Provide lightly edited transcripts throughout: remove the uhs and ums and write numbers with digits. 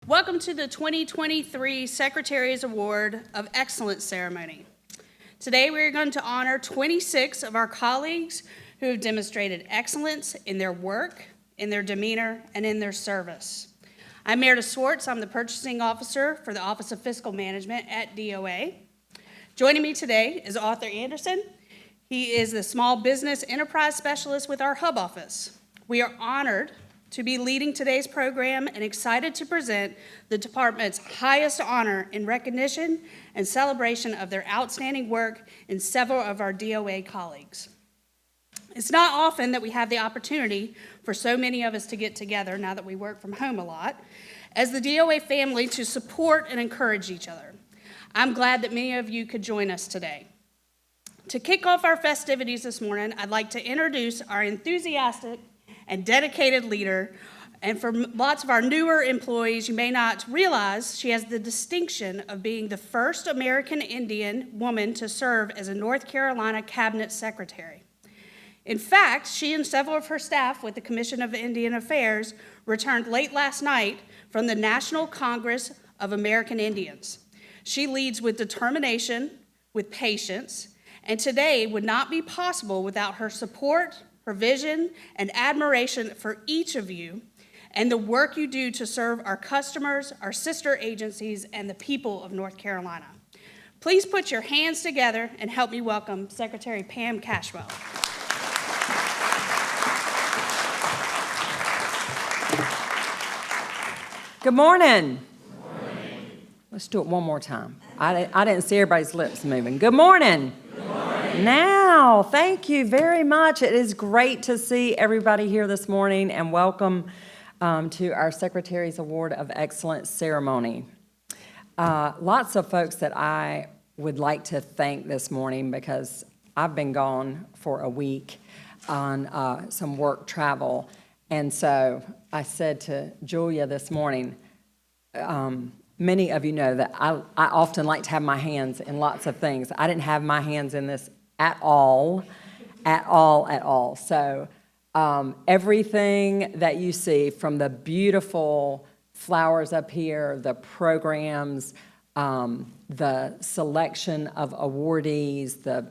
Welcome to the 2023 Secretary's Award of Excellence ceremony. Today we are going to honor 26 of our colleagues who have demonstrated excellence in their work, in their demeanor, and in their service. I'm Meredith Swartz. I'm the Purchasing Officer for the Office of Fiscal Management at DOA. Joining me today is Arthur Anderson. He is the Small Business Enterprise Specialist with our Hub Office. We are honored to be leading today's program and excited to present the department's highest honor in recognition and celebration of their outstanding work in several of our DOA colleagues. It's not often that we have the opportunity for so many of us to get together, now that we work from home a lot, as the DOA family to support and encourage each other. I'm glad that many of you could join us today. To kick off our festivities this morning, I'd like to introduce our enthusiastic and dedicated leader. And for lots of our newer employees, you may not realize she has the distinction of being the first American Indian woman to serve as a North Carolina Cabinet Secretary. In fact, she and several of her staff with the Commission of Indian Affairs returned late last night from the National Congress of American Indians. She leads with determination, with patience, and today would not be possible without her support, her vision, and admiration for each of you, and the work you do to serve our customers, our sister agencies, and the people of North Carolina. Please put your hands together and help me welcome Secretary Pam Cashwell. Good morning. Good morning. Let's do it one more time. I didn't see everybody's lips moving. Good morning. Good morning. Now, thank you very much. It is great to see everybody here this morning, and welcome to our Secretary's Award of Excellence ceremony. Lots of folks that I would like to thank this morning, because I've been gone for a week on some work travel. And so I said to Julia this morning, many of you know that I often like to have my hands in lots of things. I didn't have my hands in this at all. So everything that you see, from the beautiful flowers up here, the programs, the selection of awardees, the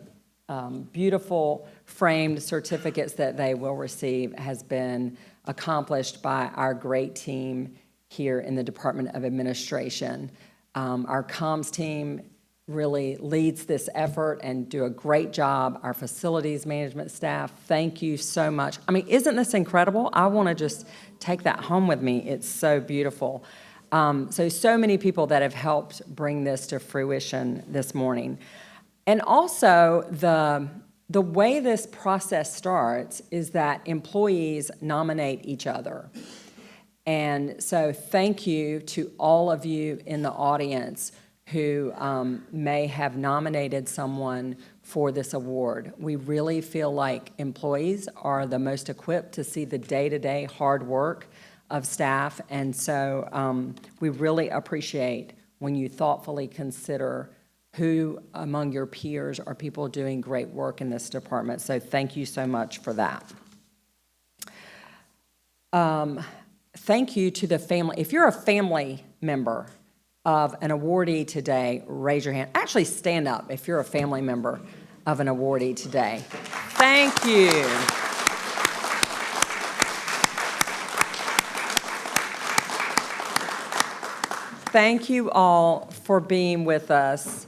beautiful framed certificates that they will receive, has been accomplished by our great team here in the Department of Administration. Our comms team really leads this effort and do a great job. Our facilities management staff, thank you so much. I mean, isn't this incredible? I want to just take that home with me. It's so beautiful. So many people that have helped bring this to fruition this morning. And also, the way this process starts is that employees nominate each other. And so thank you to all of you in the audience who may have nominated someone for this award. We really feel like employees are the most equipped to see the day-to-day hard work of staff. And so we really appreciate when you thoughtfully consider who among your peers are people doing great work in this department. So thank you so much for that. Thank you to the family. If you're a family member of an awardee today, raise your hand. Actually, stand up if you're a family member of an awardee today. Thank you. Thank you all for being with us.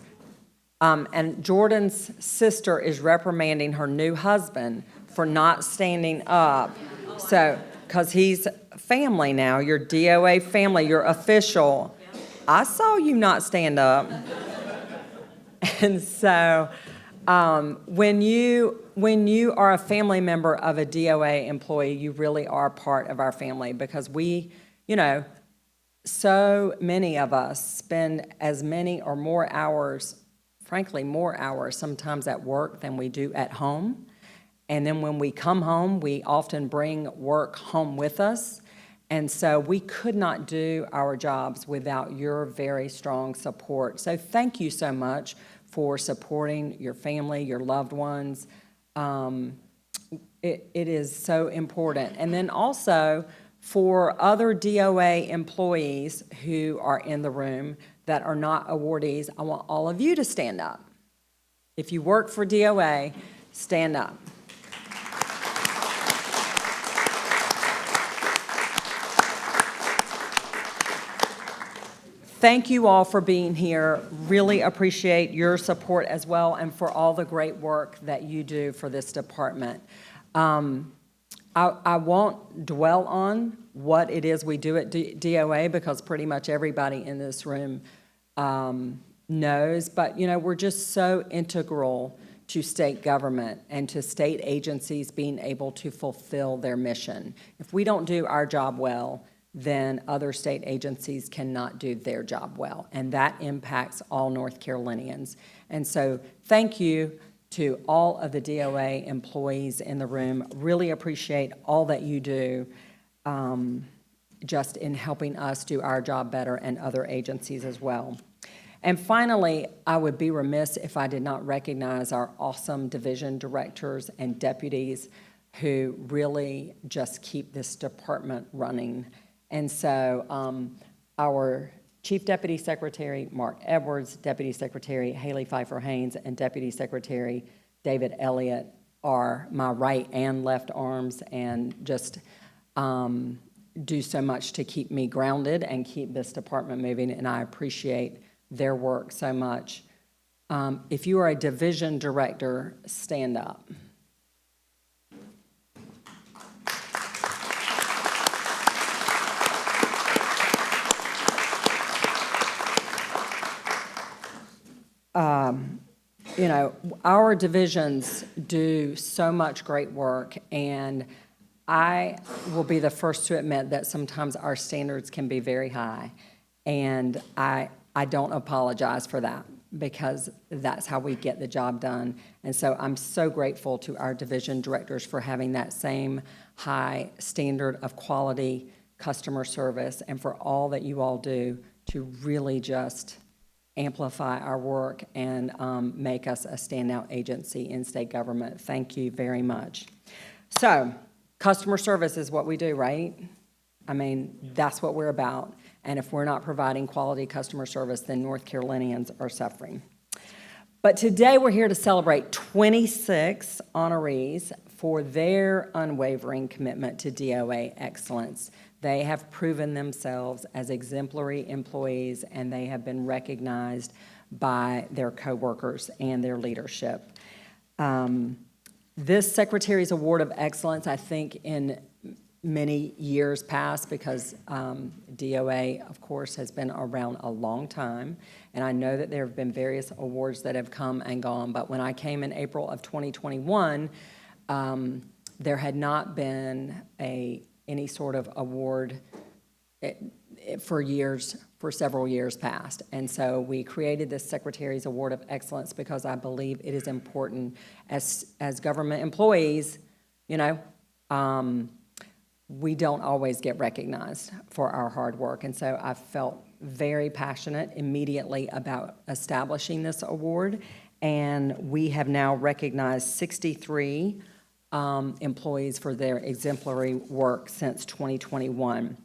And Jordan's sister is reprimanding her new husband for not standing up. So, because he's family now, you're DOA family, you're official. I saw you not stand up. And so when you are a family member of a DOA employee, you really are part of our family, because we, so many of us spend as many or more hours, frankly, more hours sometimes at work than we do at home. And then when we come home, we often bring work home with us. And so we could not do our jobs without your very strong support. So thank you so much for supporting your family, your loved ones. It is so important. And then also For other DOA employees who are in the room that are not awardees, I want all of you to stand up. If you work for DOA, stand up. Thank you all for being here. Really appreciate your support as well, and for all the great work that you do for this department. I won't dwell on what it is we do at DOA because pretty much everybody in this room knows, but we're just so integral to state government and to state agencies being able to fulfill their mission. If we don't do our job well, then other state agencies cannot do their job well, and that impacts all North Carolinians. And so thank you to all of the DOA employees in the room. Really appreciate all that you do just in helping us do our job better and other agencies as well. And finally, I would be remiss if I did not recognize our awesome division directors and deputies who really just keep this department running. And so our Chief Deputy Secretary, Mark Edwards, Deputy Secretary Haley Pfeiffer Haynes, and Deputy Secretary David Elliott are my right and left arms and just do so much to keep me grounded and keep this department moving, and I appreciate their work so much. If you are a division director, stand up. Our divisions do so much great work, and I will be the first to admit that sometimes our standards can be very high, and I don't apologize for that because that's how we get the job done. And so I'm so grateful to our division directors for having that same high standard of quality customer service and for all that you all do to really just amplify our work and make us a standout agency in state government. Thank you very much. So, customer service is what we do, right? I mean, that's what we're about. And if we're not providing quality customer service, then North Carolinians are suffering. But today we're here to celebrate 26 honorees for their unwavering commitment to DOA excellence. They have proven themselves as exemplary employees, and they have been recognized by their coworkers and their leadership. This Secretary's Award of Excellence, I think in many years past, because DOA, of course, has been around a long time, and I know that there have been various awards that have come and gone, but when I came in April of 2021, there had not been any sort of award for several years past. And so we created this Secretary's Award of Excellence because I believe it is important as government employees, we don't always get recognized for our hard work. And so I felt very passionate immediately about establishing this award. And we have now recognized 63 employees for their exemplary work since 2021.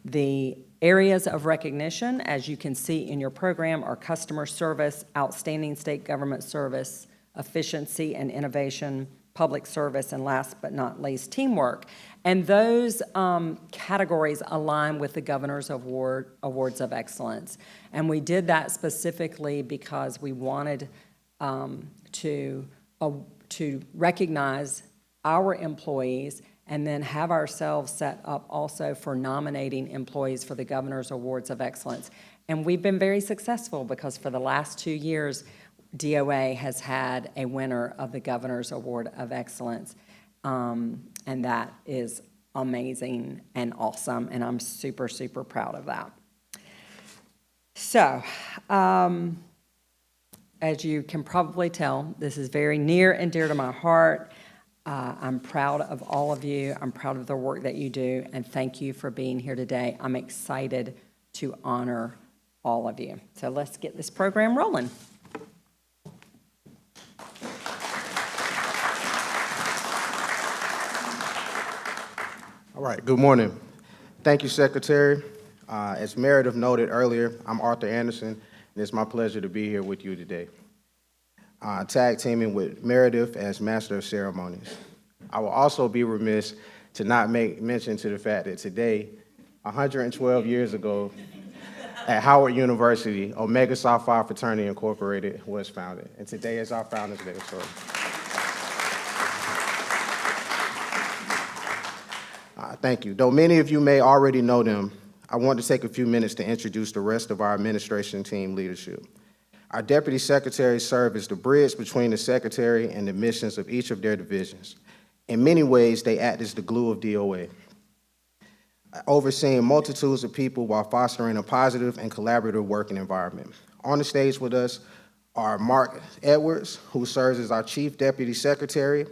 The areas of recognition, as you can see in your program, are customer service, outstanding state government service, efficiency and innovation, public service, and last but not least, teamwork. And those categories align with the Governor's Awards of Excellence. And we did that specifically because we wanted to recognize our employees and then have ourselves set up also for nominating employees for the Governor's Awards of Excellence. And we've been very successful because for the last 2 years, DOA has had a winner of the Governor's Award of Excellence. And that is amazing and awesome, and I'm super, super proud of that. So, as you can probably tell, this is very near and dear to my heart. I'm proud of all of you. I'm proud of the work that you do, and thank you for being here today. I'm excited to honor all of you. So let's get this program rolling. All right, good morning. Thank you, Secretary. As Meredith noted earlier, I'm Arthur Anderson, and it's my pleasure to be here with you today, tag teaming with Meredith as Master of Ceremonies. I will also be remiss to not make mention to the fact that today, 112 years ago, at Howard University, Omega Psi Phi Fraternity Incorporated was founded, and today is our Founders Day. So, thank you. Though many of you may already know them, I want to take a few minutes to introduce the rest of our administration team leadership. Our deputy secretaries serve as the bridge between the secretary and the missions of each of their divisions. In many ways, they act as the glue of DOA, overseeing multitudes of people while fostering a positive and collaborative working environment. On the stage with us are Mark Edwards, who serves as our Chief Deputy Secretary.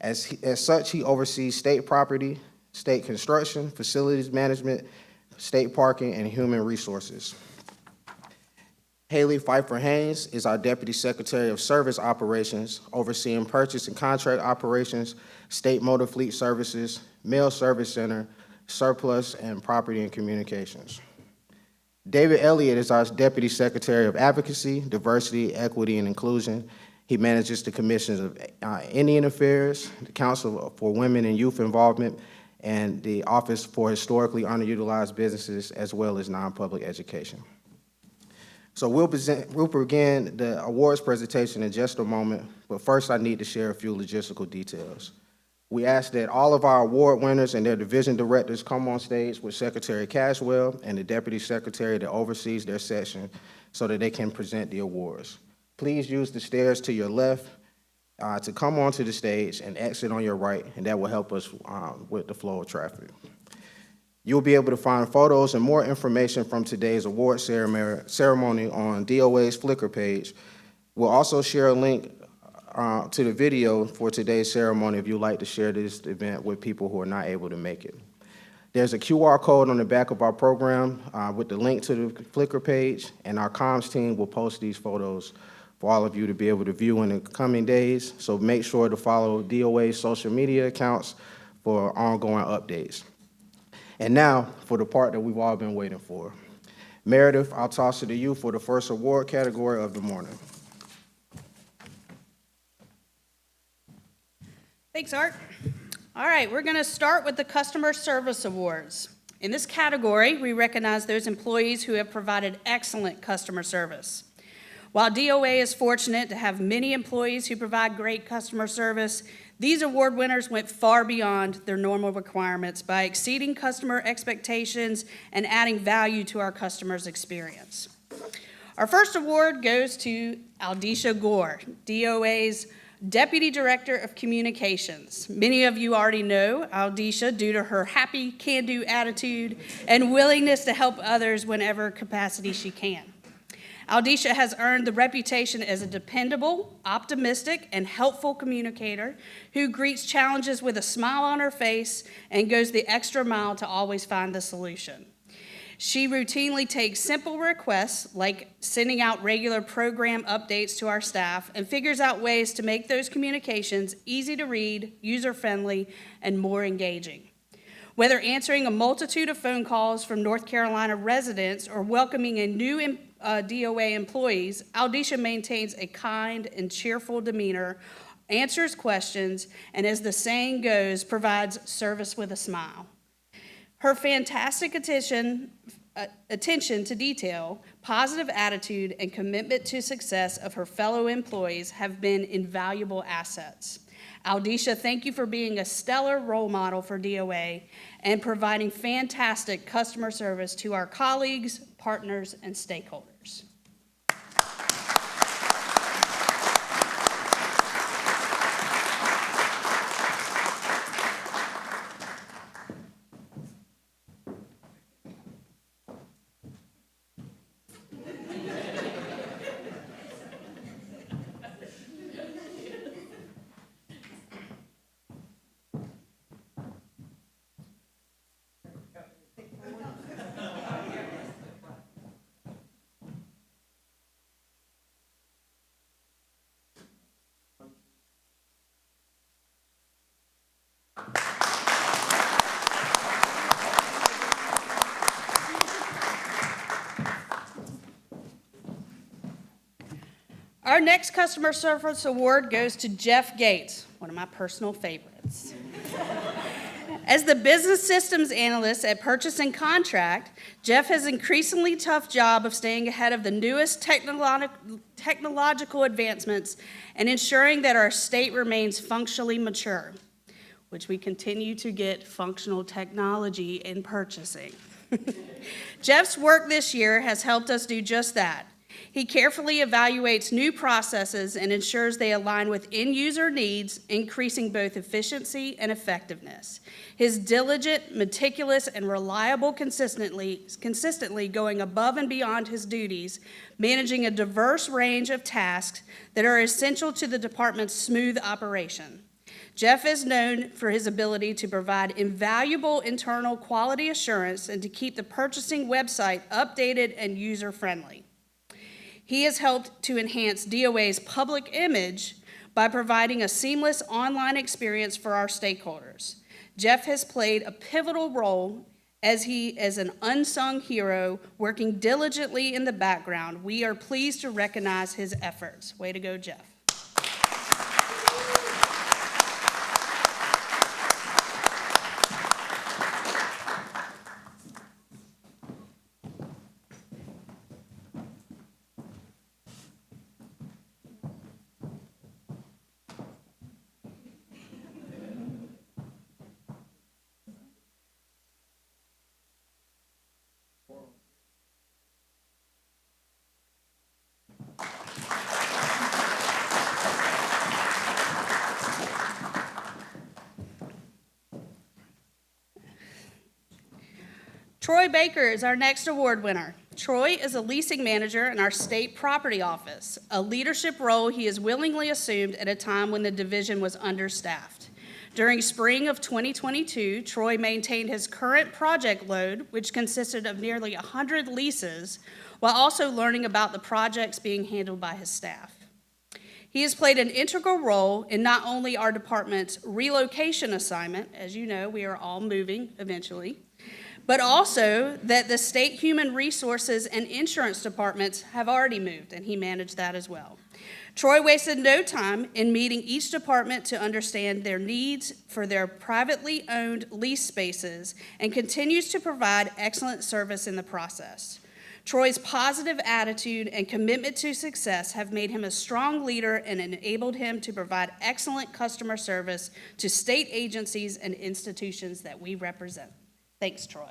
As such, he oversees state property, state construction, facilities management, state parking, and human resources. Haley Pfeiffer Haynes is our Deputy Secretary of Service Operations, overseeing purchase and contract operations, state motor fleet services, mail service center, surplus, and property and communications. David Elliott is our Deputy Secretary of Advocacy, Diversity, Equity, and Inclusion. He manages the commissions of Indian Affairs, the Council for Women and Youth Involvement, and the Office for Historically Underutilized Businesses, as well as non-public education. So we'll begin the awards presentation in just a moment, but first I need to share a few logistical details. We ask that all of our award winners and their division directors come on stage with Secretary Caswell and the Deputy Secretary that oversees their session so that they can present the awards. Please use the stairs to your left to come onto the stage and exit on your right, and that will help us with the flow of traffic. You'll be able to find photos and more information from today's award ceremony on DOA's Flickr page. We'll also share a link to the video for today's ceremony if you'd like to share this event with people who are not able to make it. There's a QR code on the back of our program with the link to the Flickr page, and our comms team will post these photos for all of you to be able to view in the coming days. So make sure to follow DOA's social media accounts for ongoing updates. And now for the part that we've all been waiting for. Meredith, I'll toss it to you for the first award category of the morning. Thanks, Art. All right, we're going to start with the Customer Service Awards. In this category, we recognize those employees who have provided excellent customer service. While DOA is fortunate to have many employees who provide great customer service, these award winners went far beyond their normal requirements by exceeding customer expectations and adding value to our customers' experience. Our first award goes to Aldisha Gore, DOA's Deputy Director of Communications. Many of you already know Aldisha due to her happy, can-do attitude and willingness to help others whenever capacity she can. Aldisha has earned the reputation as a dependable, optimistic, and helpful communicator who greets challenges with a smile on her face and goes the extra mile to always find the solution. She routinely takes simple requests like sending out regular program updates to our staff and figures out ways to make those communications easy to read, user-friendly, and more engaging. Whether answering a multitude of phone calls from North Carolina residents or welcoming a new DOA employees, Aldisha maintains a kind and cheerful demeanor, answers questions, and as the saying goes, provides service with a smile. Her fantastic attention to detail, positive attitude, and commitment to success of her fellow employees have been invaluable assets. Aldisha, thank you for being a stellar role model for DOA and providing fantastic customer service to our colleagues, partners, and stakeholders. Our next customer service award goes to Jeff Gates, one of my personal favorites. As the business systems analyst at Purchase and Contract, Jeff has an increasingly tough job of staying ahead of the newest technological advancements and ensuring that our state remains functionally mature, which we continue to get functional technology in purchasing. Jeff's work this year has helped us do just that. He carefully evaluates new processes and ensures they align with end-user needs, increasing both efficiency and effectiveness. His diligent, meticulous, and reliable consistently going above and beyond his duties, managing a diverse range of tasks that are essential to the department's smooth operation. Jeff is known for his ability to provide invaluable internal quality assurance and to keep the purchasing website updated and user-friendly. He has helped to enhance DOA's public image by providing a seamless online experience for our stakeholders. Jeff has played a pivotal role as an unsung hero, working diligently in the background. We are pleased to recognize his efforts. Way to go, Jeff. Troy Baker is our next award winner. Troy is a leasing manager in our state property office, a leadership role he has willingly assumed at a time when the division was understaffed. During spring of 2022, Troy maintained his current project load, which consisted of nearly 100 leases, while also learning about the projects being handled by his staff. He has played an integral role in not only our department's relocation assignment, as you know, we are all moving eventually, but also that the state human resources and insurance departments have already moved, and he managed that as well. Troy wasted no time in meeting each department to understand their needs for their privately owned lease spaces and continues to provide excellent service in the process. Troy's positive attitude and commitment to success have made him a strong leader and enabled him to provide excellent customer service to state agencies and institutions that we represent. Thanks, Troy.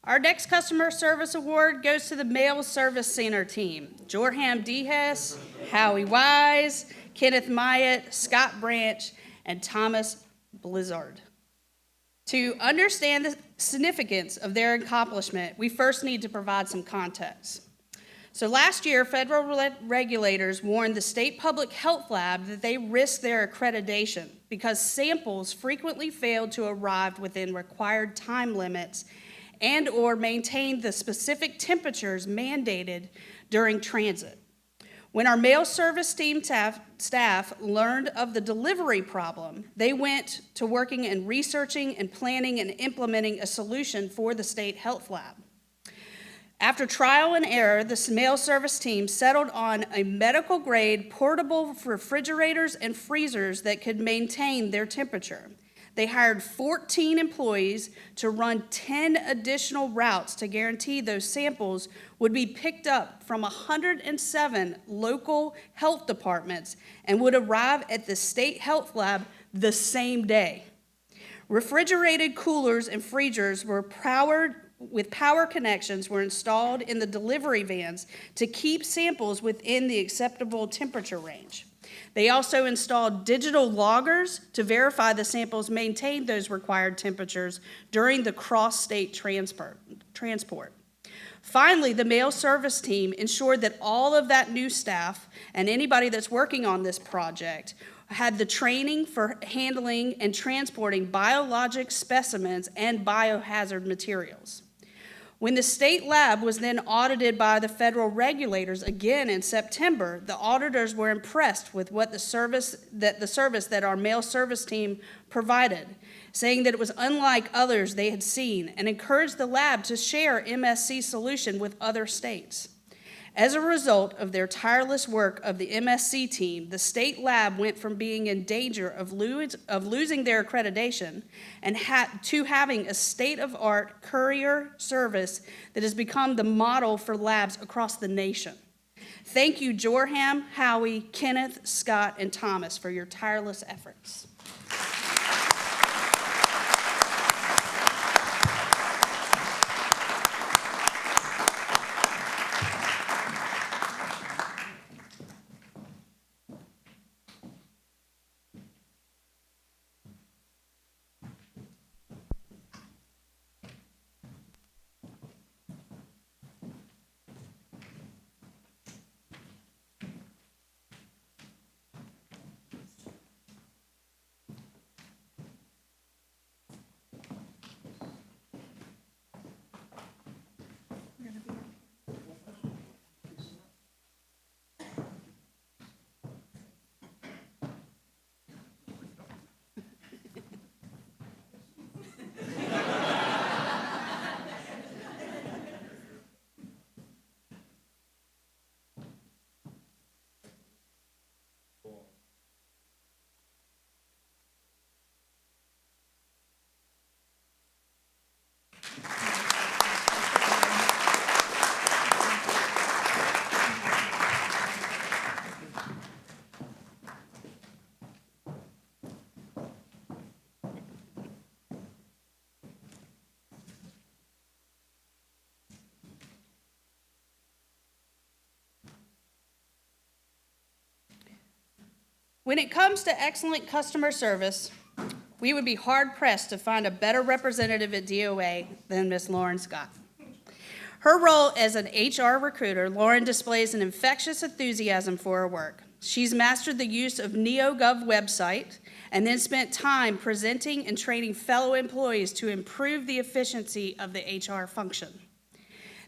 Our next customer service award goes to the Mail Service Center team. Jorham Dehes, Howie Wise, Kenneth Myatt, Scott Branch, and Thomas Blizzard. To understand the significance of their accomplishment, we first need to provide some context. So last year, federal regulators warned the State Public Health Lab that they risked their accreditation because samples frequently failed to arrive within required time limits and or maintain the specific temperatures mandated during transit. When our mail service team staff learned of the delivery problem, they went to working and researching and planning and implementing a solution for the state health lab. After trial and error, the mail service team settled on a medical-grade portable refrigerators and freezers that could maintain their temperature. They hired 14 employees to run 10 additional routes to guarantee those samples would be picked up from 107 local health departments and would arrive at the state health lab the same day. Refrigerated coolers and freezers were powered with power connections were installed in the delivery vans to keep samples within the acceptable temperature range. They also installed digital loggers to verify the samples maintained those required temperatures during the cross-state transport. Finally, the mail service team ensured that all of that new staff and anybody that's working on this project had the training for handling and transporting biologic specimens and biohazard materials. When the state lab was then audited by the federal regulators again in September, the auditors were impressed with the service that our mail service team provided, saying that it was unlike others they had seen, and encouraged the lab to share MSC's solution with other states. As a result of their tireless work of the MSC team, the state lab went from being in danger of losing their accreditation and to having a state-of-art courier service that has become the model for labs across the nation. Thank you, Jorham, Howie, Kenneth, Scott, and Thomas for your tireless efforts. When it comes to excellent customer service, we would be hard-pressed to find a better representative at DOA than Ms. Lauren Scott. Her role as an HR recruiter, Lauren displays an infectious enthusiasm for her work. She's mastered the use of NeoGov website and then spent time presenting and training fellow employees to improve the efficiency of the HR function.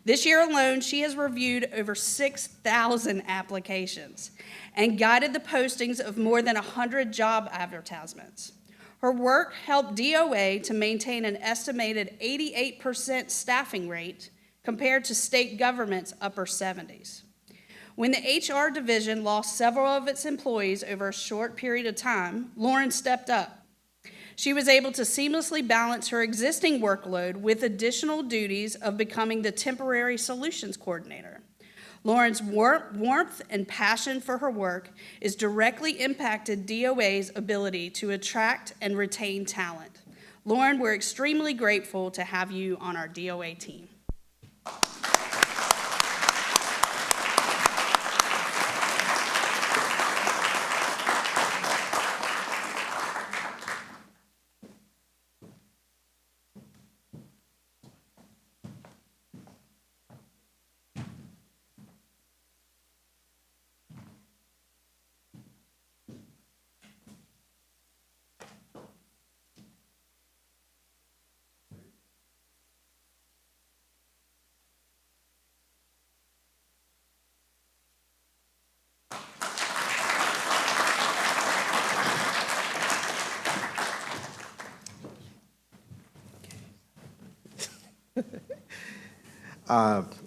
This year alone, she has reviewed over 6,000 applications and guided the postings of more than 100 job advertisements. Her work helped DOA to maintain an estimated 88% staffing rate compared to state government's upper 70s. When the HR division lost several of its employees over a short period of time, Lauren stepped up. She was able to seamlessly balance her existing workload with additional duties of becoming the temporary solutions coordinator. Lauren's warmth and passion for her work is directly impacted DOA's ability to attract and retain talent. Lauren, we're extremely grateful to have you on our DOA team.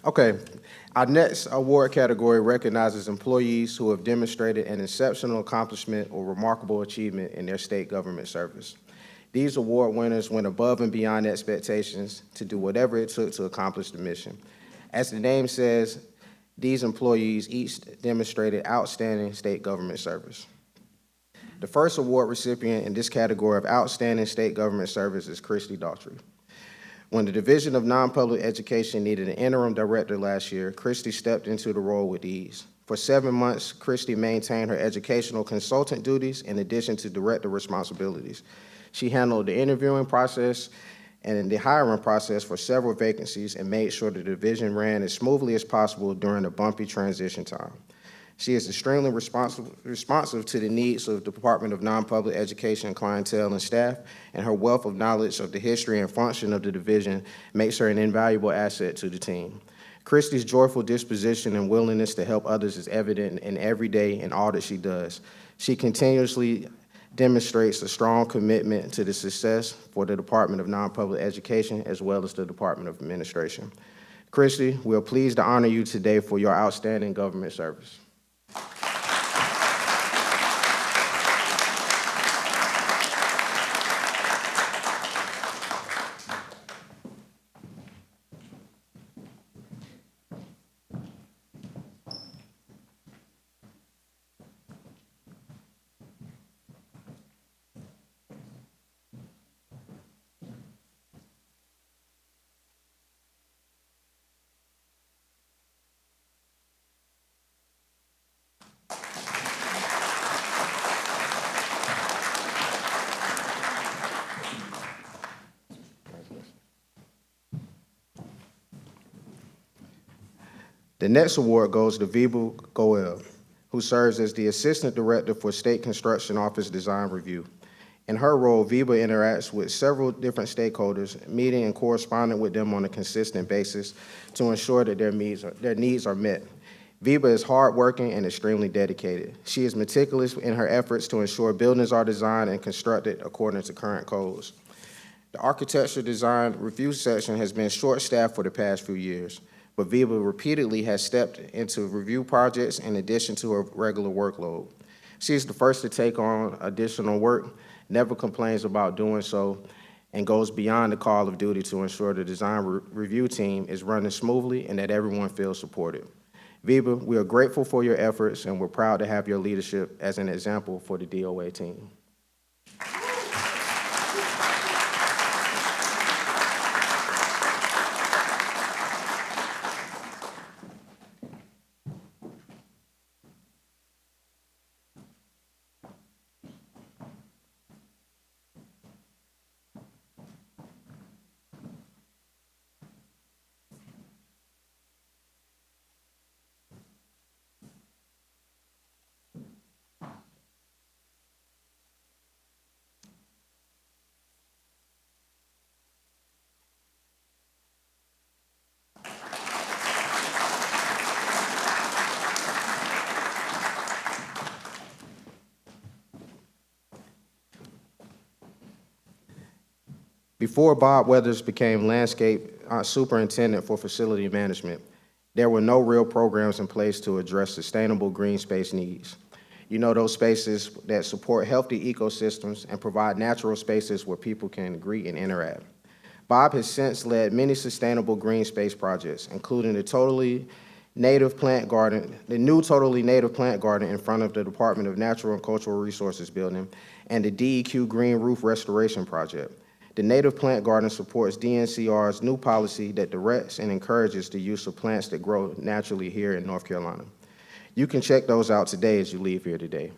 Okay, our next award category recognizes employees who have demonstrated an exceptional accomplishment or remarkable achievement in their state government service. These award winners went above and beyond expectations to do whatever it took to accomplish the mission. As the name says, these employees each demonstrated outstanding state government service. The first award recipient in this category of outstanding state government service is Christy Daughtry. When the Division of Non-Public Education needed an interim director last year, Christy stepped into the role with ease. For 7 months, Christy maintained her educational consultant duties in addition to director responsibilities. She handled the interviewing process and the hiring process for several vacancies and made sure the division ran as smoothly as possible during the bumpy transition time. She is extremely responsive to the needs of the Department of Non-Public Education clientele and staff, and her wealth of knowledge of the history and function of the division makes her an invaluable asset to the team. Christy's joyful disposition and willingness to help others is evident in every day in all that she does. She continuously demonstrates a strong commitment to the success for the Department of Non-Public Education as well as the Department of Administration. Christy, we are pleased to honor you today for your outstanding government service. The next award goes to Viva Goel, who serves as the Assistant Director for State Construction Office Design Review. In her role, Viva interacts with several different stakeholders, meeting and corresponding with them on a consistent basis to ensure that their needs are met. Viva is hardworking and extremely dedicated. She is meticulous in her efforts to ensure buildings are designed and constructed according to current codes. The architecture design review section has been short-staffed for the past few years, but Viva repeatedly has stepped into review projects in addition to her regular workload. She is the first to take on additional work, never complains about doing so, and goes beyond the call of duty to ensure the design review team is running smoothly and that everyone feels supported. Viva, we are grateful for your efforts, and we're proud to have your leadership as an example for the DOA team. Before Bob Weathers became landscape superintendent for facility management, there were no real programs in place to address sustainable green space needs. You know, those spaces that support healthy ecosystems and provide natural spaces where people can greet and interact. Bob has since led many sustainable green space projects, including the new totally native plant garden in front of the Department of Natural and Cultural Resources building, and the DEQ Green Roof Restoration Project. The native plant garden supports DNCR's new policy that directs and encourages the use of plants that grow naturally here in North Carolina. You can check those out today as you leave here today.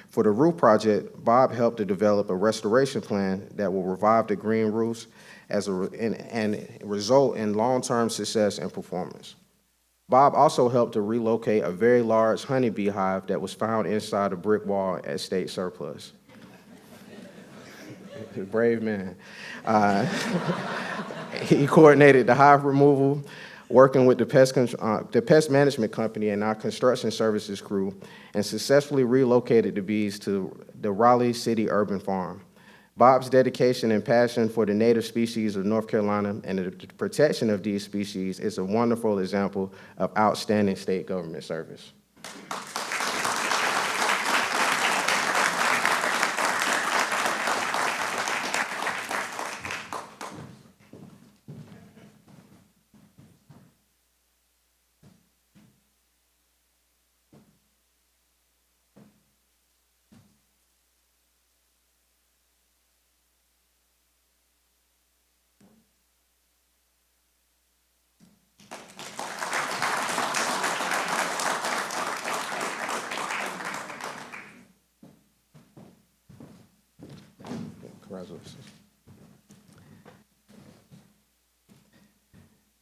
For the roof project, Bob helped to develop a restoration plan that will revive the green roofs and result in long-term success and performance. Bob also helped to relocate a very large honeybee hive that was found inside a brick wall at State Surplus. Brave man. He coordinated the hive removal, working with the pest management company and our construction services crew, and successfully relocated the bees to the Raleigh City Urban Farm. Bob's dedication and passion for the native species of North Carolina and the protection of these species is a wonderful example of outstanding state government service.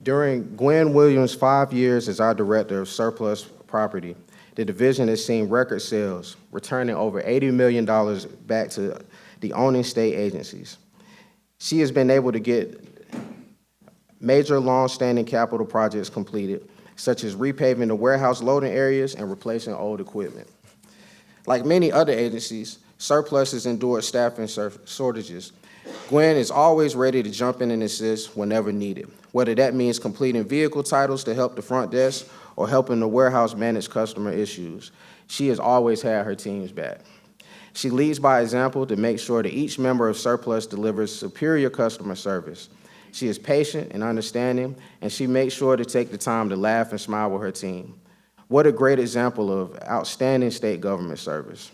During Gwen Williams' 5 years as our Director of Surplus Property, the division has seen record sales, returning over $80 million back to the owning state agencies. She has been able to get major long-standing capital projects completed, such as repaving the warehouse loading areas and replacing old equipment. Like many other agencies, Surplus has endured staffing shortages. Gwen is always ready to jump in and assist whenever needed, whether that means completing vehicle titles to help the front desk or helping the warehouse manage customer issues. She has always had her team's back. She leads by example to make sure that each member of Surplus delivers superior customer service. She is patient and understanding, and she makes sure to take the time to laugh and smile with her team. What a great example of outstanding state government service.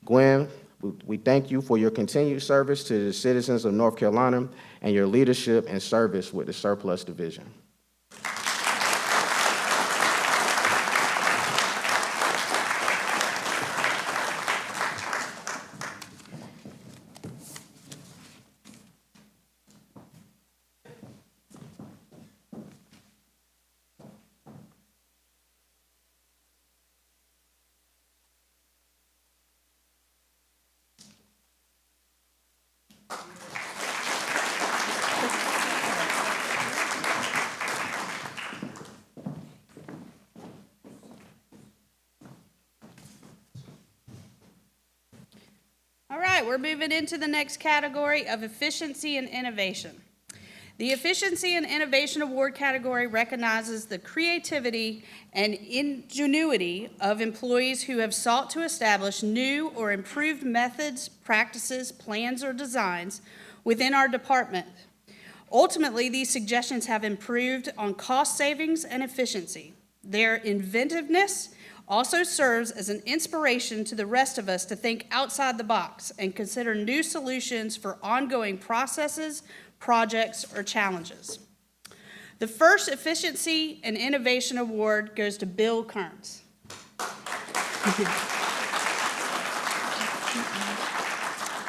Gwen, we thank you for your continued service to the citizens of North Carolina and your leadership and service with the Surplus Division. All right, we're moving into the next category of efficiency and innovation. The Efficiency and Innovation Award category recognizes the creativity and ingenuity of employees who have sought to establish new or improved methods, practices, plans, or designs within our department. Ultimately, these suggestions have improved on cost savings and efficiency. Their inventiveness also serves as an inspiration to the rest of us to think outside the box and consider new solutions for ongoing processes, projects, or challenges. The first Efficiency and Innovation Award goes to Bill Kearns.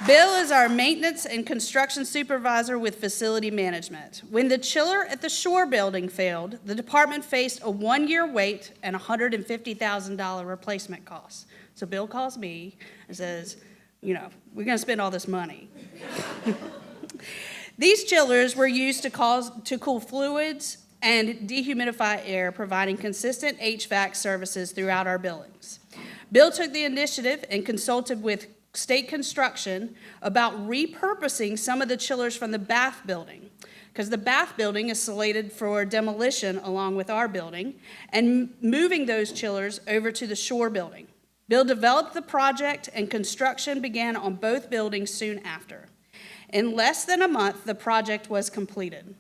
Bill is our maintenance and construction supervisor with facility management. When the chiller at the Shore building failed, the department faced a 1-year wait and $150,000 replacement cost. So Bill calls me and says, we're gonna spend all this money. These chillers were used to cool fluids and dehumidify air, providing consistent HVAC services throughout our buildings. Bill took the initiative and consulted with state construction about repurposing some of the chillers from the Bath building, because the Bath building is slated for demolition along with our building, and moving those chillers over to the Shore building. Bill developed the project, and construction began on both buildings soon after. In less than a month, the project was completed.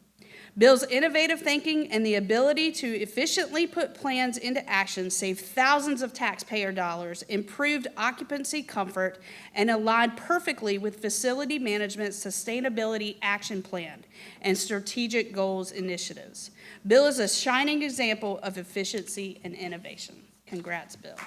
Bill's innovative thinking and the ability to efficiently put plans into action saved thousands of taxpayer dollars, improved occupancy comfort, and aligned perfectly with facility management's sustainability action plan and strategic goals initiatives. Bill is a shining example of efficiency and innovation. Congrats, Bill.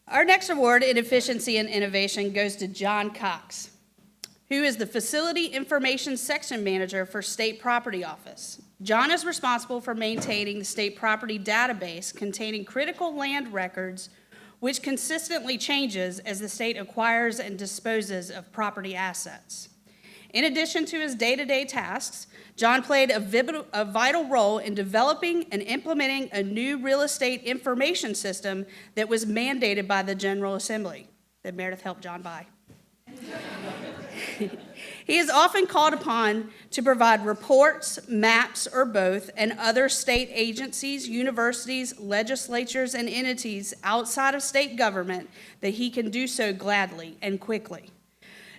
Our next award in efficiency and innovation goes to John Cox, who is the Facility Information Section Manager for State Property Office. John is responsible for maintaining the state property database containing critical land records, which consistently changes as the state acquires and disposes of property assets. In addition to his day-to-day tasks, John played a vital role in developing and implementing a new real estate information system that was mandated by the General Assembly that Meredith helped John buy. He is often called upon to provide reports, maps, or both, and other state agencies, universities, legislatures, and entities outside of state government that he can do so gladly and quickly.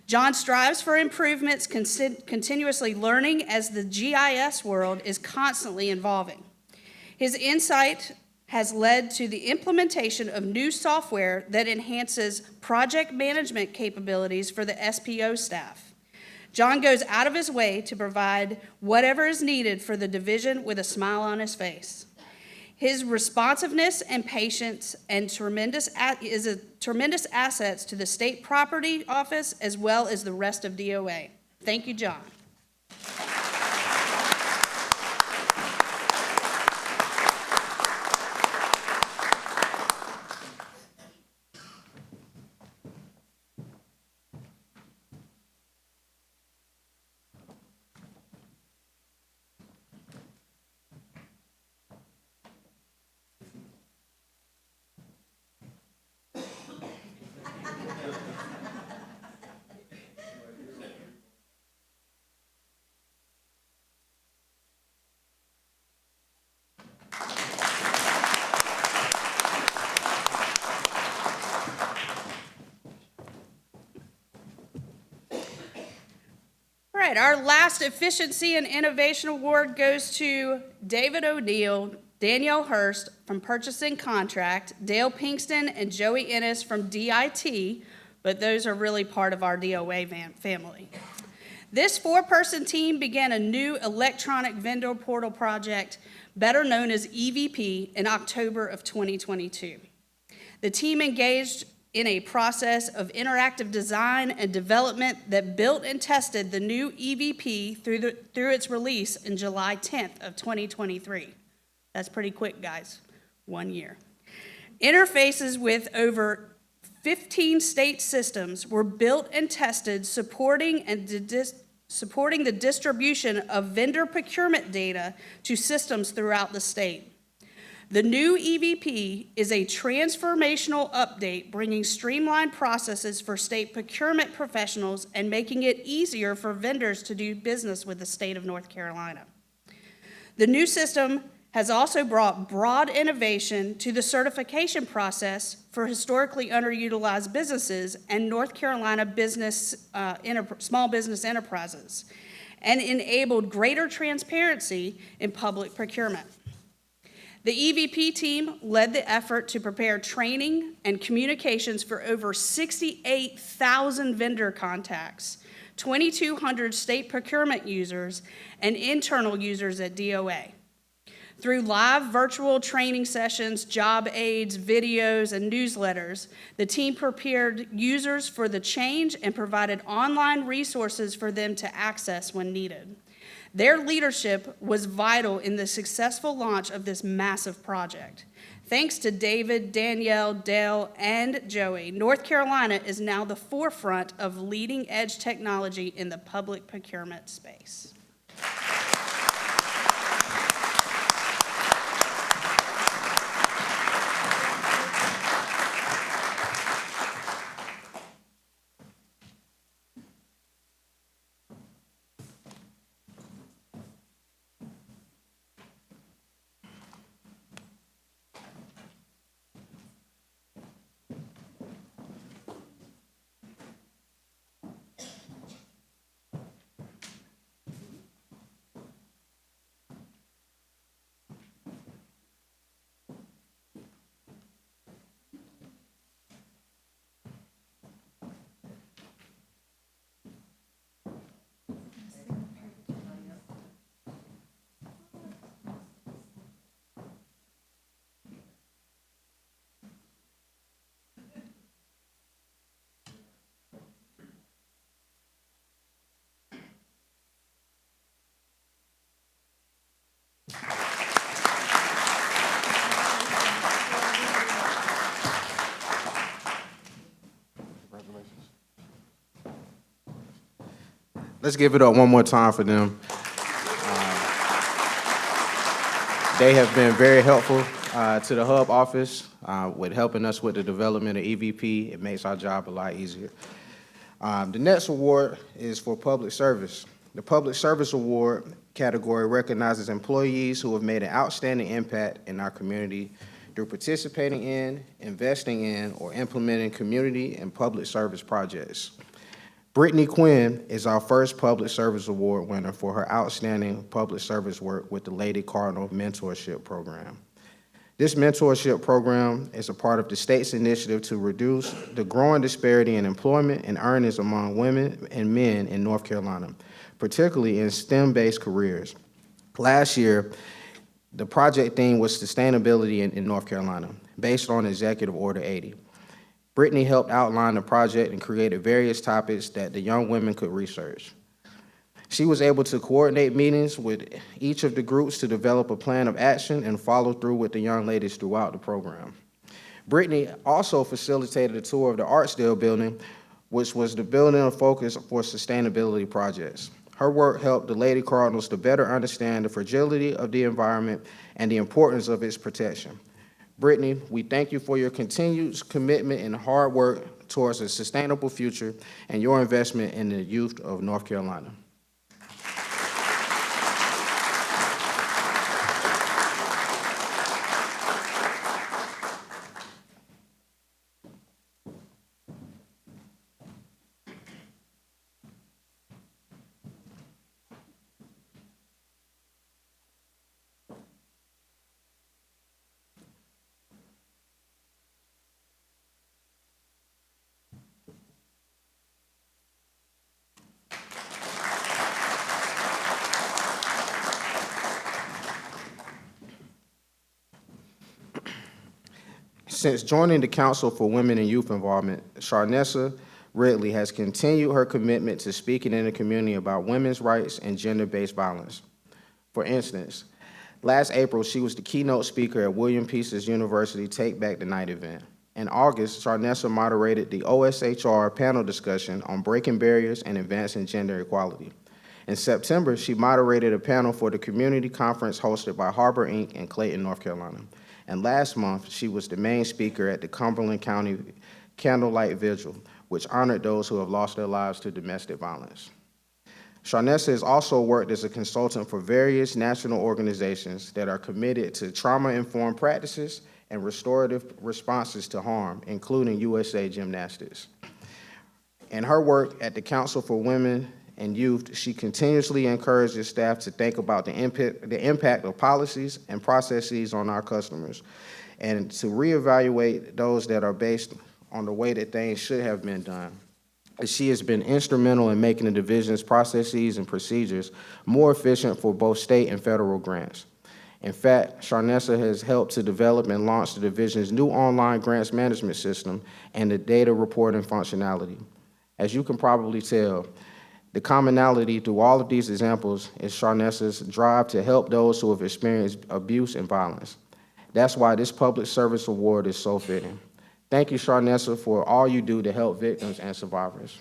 John strives for improvements, continuously learning as the GIS world is constantly evolving. His insight has led to the implementation of new software that enhances project management capabilities for the SPO staff. John goes out of his way to provide whatever is needed for the division with a smile on his face. His responsiveness and patience is a tremendous assets to the State Property Office as well as the rest of DOA. Thank you, John. All right, our last Efficiency and Innovation Award goes to David O'Neill, Danielle Hurst from Purchasing Contract, Dale Pinkston, and Joey Ennis from DIT, but those are really part of our DOA family. This four-person team began a new electronic vendor portal project, better known as EVP, in October of 2022. The team engaged in a process of interactive design and development that built and tested the new EVP through its release in July 10th of 2023. That's pretty quick, guys, 1 year. Interfaces with over 15 state systems were built and tested supporting the distribution of vendor procurement data to systems throughout the state. The new EVP is a transformational update bringing streamlined processes for state procurement professionals and making it easier for vendors to do business with the state of North Carolina. The new system has also brought broad innovation to the certification process for historically underutilized businesses and North Carolina small business enterprises, and enabled greater transparency in public procurement. The EVP team led the effort to prepare training and communications for over 68,000 vendor contacts, 2,200 state procurement users, and internal users at DOA. Through live virtual training sessions, job aids, videos, and newsletters, the team prepared users for the change and provided online resources for them to access when needed. Their leadership was vital in the successful launch of this massive project. Thanks to David, Danielle, Dale, and Joey, North Carolina is now the forefront of leading-edge technology in the public procurement space. Let's give it up one more time for them. They have been very helpful to the Hub office with helping us with the development of EVP. It makes our job a lot easier. The next award is for public service. The Public Service Award category recognizes employees who have made an outstanding impact in our community through participating in, investing in, or implementing community and public service projects. Brittany Quinn is our first Public Service Award winner for her outstanding public service work with the Lady Cardinal Mentorship Program. This mentorship program is a part of the state's initiative to reduce the growing disparity in employment and earnings among women and men in North Carolina, particularly in STEM-based careers. Last year, the project theme was sustainability in North Carolina, based on Executive Order 80. Brittany helped outline the project and created various topics that the young women could research. She was able to coordinate meetings with each of the groups to develop a plan of action and follow through with the young ladies throughout the program. Brittany also facilitated a tour of the Artsdale building, which was the building of focus for sustainability projects. Her work helped the Lady Cardinals to better understand the fragility of the environment and the importance of its protection. Brittany, we thank you for your continued commitment and hard work towards a sustainable future and your investment in the youth of North Carolina. Since joining the Council for Women and Youth Involvement, Sharnessa Ridley has continued her commitment to speaking in the community about women's rights and gender-based violence. For instance, last April, she was the keynote speaker at William Peace's University Take Back the Night event. In August, Sharnessa moderated the OSHR panel discussion on breaking barriers and advancing gender equality. In September, she moderated a panel for the community conference hosted by Harbor Inc. in Clayton, North Carolina. And last month, she was the main speaker at the Cumberland County Candlelight Vigil, which honored those who have lost their lives to domestic violence. Sharnessa has also worked as a consultant for various national organizations that are committed to trauma-informed practices and restorative responses to harm, including USA Gymnastics. In her work at the Council for Women and Youth, she continuously encourages staff to think about the impact of policies and processes on our customers, and to reevaluate those that are based on the way that things should have been done. She has been instrumental in making the division's processes and procedures more efficient for both state and federal grants. In fact, Sharnessa has helped to develop and launch the division's new online grants management system and the data reporting functionality. As you can probably tell, the commonality through all of these examples is Sharnessa's drive to help those who have experienced abuse and violence. That's why this Public Service Award is so fitting. Thank you, Sharnessa, for all you do to help victims and survivors.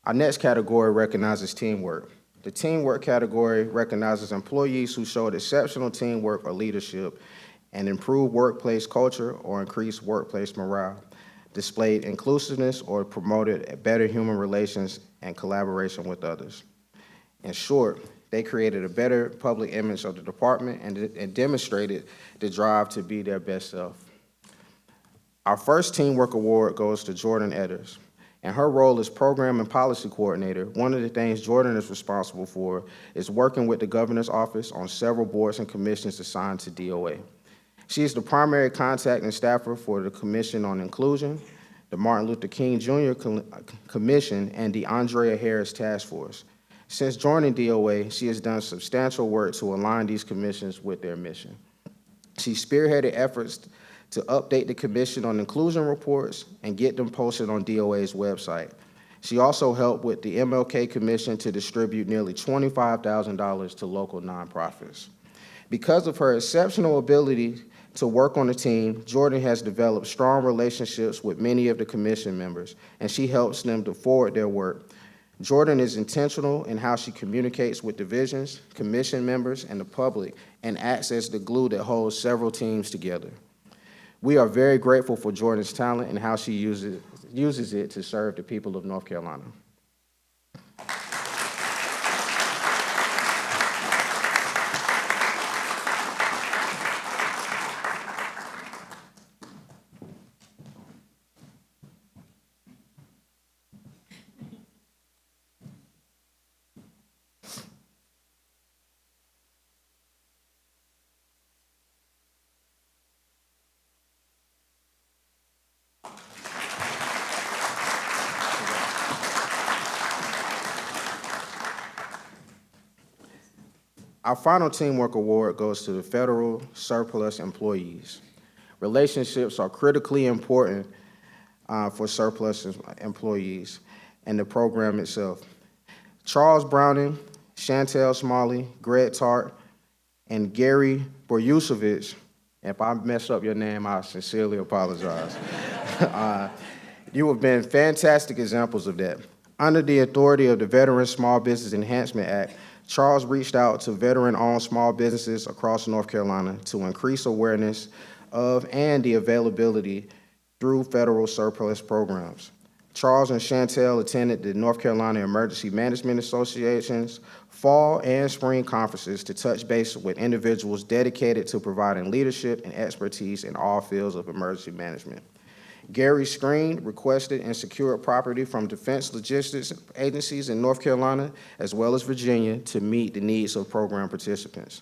Our next category recognizes teamwork. The teamwork category recognizes employees who showed exceptional teamwork or leadership and improved workplace culture or increased workplace morale, displayed inclusiveness or promoted better human relations and collaboration with others. In short, they created a better public image of the department and demonstrated the drive to be their best self. Our first Teamwork Award goes to Jordan Edders. In her role as Program and Policy Coordinator, one of the things Jordan is responsible for is working with the Governor's Office on several boards and commissions assigned to DOA. She is the primary contact and staffer for the Commission on Inclusion, the Martin Luther King Jr. Commission, and the Andrea Harris Task Force. Since joining DOA, she has done substantial work to align these commissions with their mission. She spearheaded efforts to update the commission on inclusion reports and get them posted on DOA's website. She also helped with the MLK Commission to distribute nearly $25,000 to local nonprofits. Because of her exceptional ability to work on the team, Jordan has developed strong relationships with many of the commission members, and she helps them to forward their work. Jordan is intentional in how she communicates with divisions, commission members, and the public, and acts as the glue that holds several teams together. We are very grateful for Jordan's talent and how she uses it to serve the people of North Carolina. Our final Teamwork Award goes to the federal surplus employees. Relationships are critically important for surplus employees and the program itself. Charles Browning, Chantel Smalley, Greg Tart, and Gary Boryusevich, if I messed up your name, I sincerely apologize. You have been fantastic examples of that. Under the authority of the Veteran Small Business Enhancement Act, Charles reached out to veteran-owned small businesses across North Carolina to increase awareness of and the availability through federal surplus programs. Charles and Chantel attended the North Carolina Emergency Management Association's fall and spring conferences to touch base with individuals dedicated to providing leadership and expertise in all fields of emergency management. Gary screened, requested, and secured property from defense logistics agencies in North Carolina as well as Virginia to meet the needs of program participants.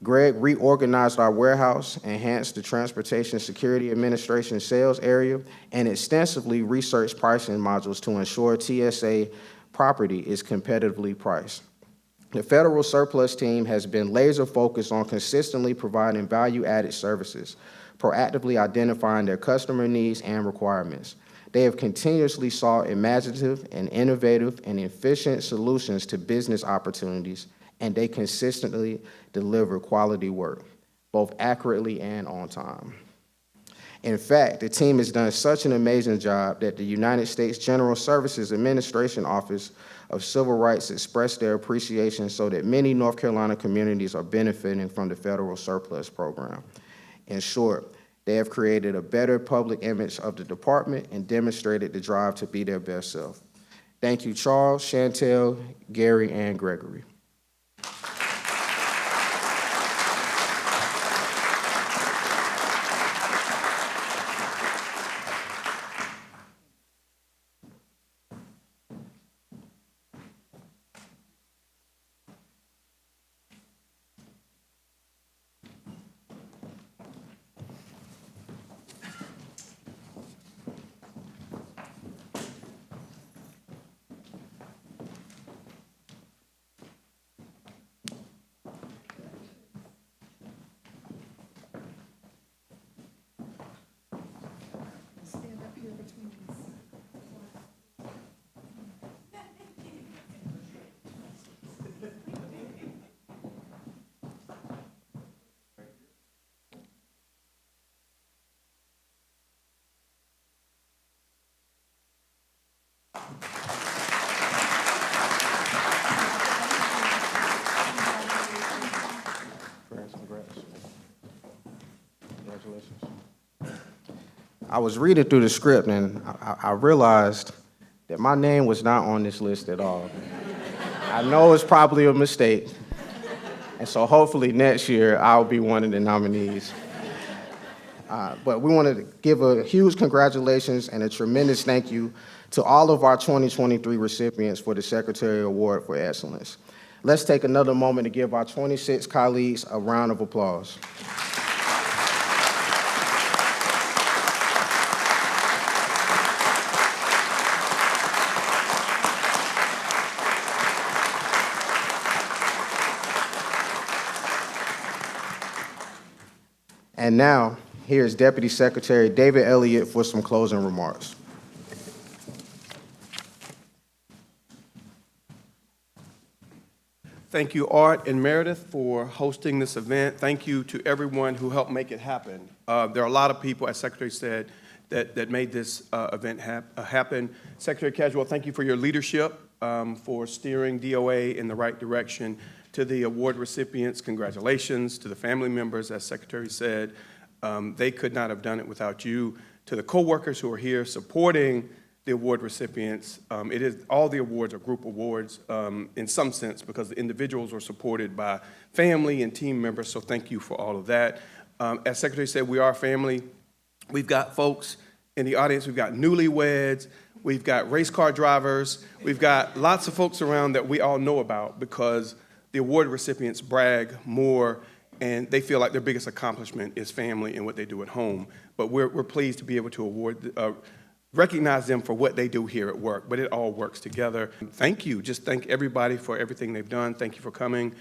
Greg reorganized our warehouse, enhanced the Transportation Security Administration sales area, and extensively researched pricing modules to ensure TSA property is competitively priced. The federal surplus team has been laser focused on consistently providing value-added services, proactively identifying their customer needs and requirements. They have continuously sought imaginative and innovative and efficient solutions to business opportunities, and they consistently deliver quality work, both accurately and on time. In fact, the team has done such an amazing job that the United States General Services Administration Office of Civil Rights expressed their appreciation so that many North Carolina communities are benefiting from the federal surplus program. In short, they have created a better public image of the department and demonstrated the drive to be their best self. Thank you, Charles, Chantel, Gary, and Gregory. Congratulations. I was reading through the script and I realized that my name was not on this list at all. I know it's probably a mistake, and so hopefully next year I'll be one of the nominees. But we want to give a huge congratulations and a tremendous thank you to all of our 2023 recipients for the Secretary Award for Excellence. Let's take another moment to give our 26 colleagues a round of applause. And now, here is Deputy Secretary David Elliott for some closing remarks. Thank you, Art and Meredith, for hosting this event. Thank you to everyone who helped make it happen. There are a lot of people, as Secretary said, that made this event happen. Secretary Casual, thank you for your leadership, for steering DOA in the right direction. To the award recipients, congratulations. To the family members, as Secretary said, they could not have done it without you. To the coworkers who are here supporting the award recipients, all the awards are group awards in some sense because the individuals were supported by family and team members, so thank you for all of that. As Secretary said, we are family. We've got folks in the audience, we've got newlyweds, we've got race car drivers, we've got lots of folks around that we all know about because the award recipients brag more and they feel like their biggest accomplishment is family and what they do at home. But we're pleased to be able to recognize them for what they do here at work, but it all works together. Thank you. Just thank everybody for everything they've done. Thank you for coming.